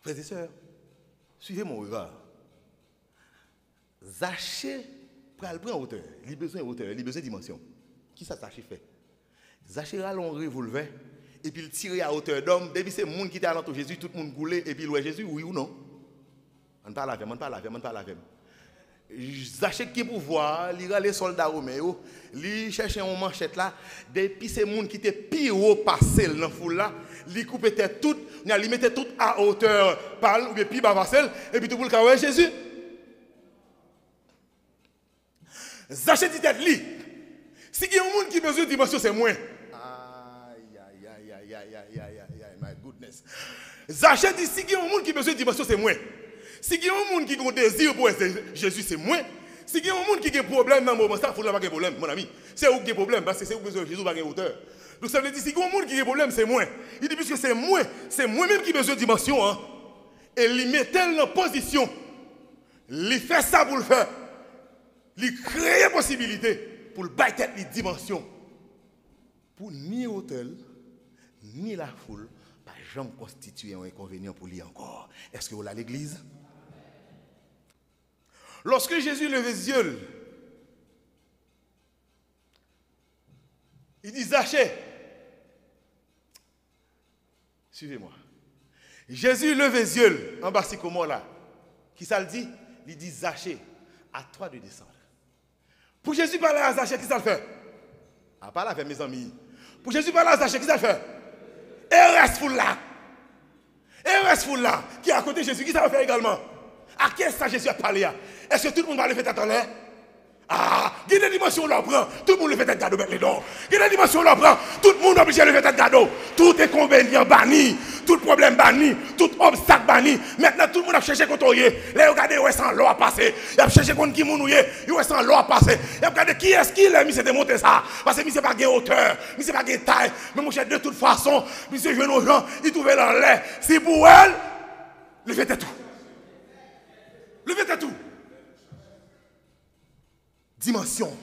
Frères et sœurs, suivez mon regard. Zachée prend hauteur, il a besoin de hauteur, il a besoin de dimension. Qui ça Zachée fait? Zachée a un revolver et puis il tire à hauteur d'homme. Depuis c'est le monde qui était à l'entour de Jésus, tout le monde coulait et puis il voit Jésus, oui ou non? On parle avec, on parle avec, on parle avec. Zachée qui pouvoir, il a les soldats romains, il cherche une manchette là, depuis c'est le monde qui était pire passé dans la foule là, il coupait tout, il mettait tout à hauteur, parle ou bien puis bavassel, et puis tout le monde a Jésus. Zachée dit tête li. Si il y a un monde qui a besoin de dimension, c'est moi. My goodness. Zachée dit si il y a un monde qui a besoin de dimension, c'est moi. Si il y a un monde qui a un désir pour Jésus, c'est moi. Si il y a un monde qui a un problème dans le moment, ça, il faut pas de problème, mon ami. C'est où qui a un problème, parce que c'est où besoin de Jésus va avoir hauteur. Donc ça veut dire si il y a un monde qui a un problème, c'est moi. Il dit puisque c'est moi-même qui a besoin de dimension. Hein, et il met dans position. Il fait ça pour le faire. Il crée une possibilité pour le bâtir les dimensions. Pour ni hôtel, ni la foule, pas jamais constituer un inconvénient pour lui encore. Est-ce que vous l'avez l'église? Lorsque Jésus levait les yeux, il dit Zachée, suivez-moi. Jésus levait les yeux en bas, c'est comment là? Qui ça le dit? Il dit Zachée, à toi de descendre. Pour Jésus parler à Zachée, qui ça le fait? Ah, parle avec mes amis. Pour Jésus parler à Zachée, qui ça le fait? Et reste fou là. Et reste fou là. Qui est à côté de Jésus, qui ça le fait également? À qui est-ce que Jésus a parlé? Est-ce que tout le monde va le faire tête en l'air? Ah, il y a des dimensions là prend, tout le monde le fait tête cadeau mettre les dents. Il y a des dimensions là prend, tout le monde obligé de le faire tête cadeau. Tout inconvénient banni, tout problème banni, tout obstacle banni. Maintenant tout le monde a cherché contre eux. Là regardez où est sans l'eau à passer. Il a cherché contre qui mounouye, où est sans l'eau à passer. Il a regardé qui est-ce qui l'a mis c'est démonter ça parce que monsieur pas gain hauteur, monsieur pas gain taille, mais mon cher de toute façon, monsieur jeune aux gens, il trouvait dans l'air. C'est pour elle, le fait tout. Le fait tout. Dimension.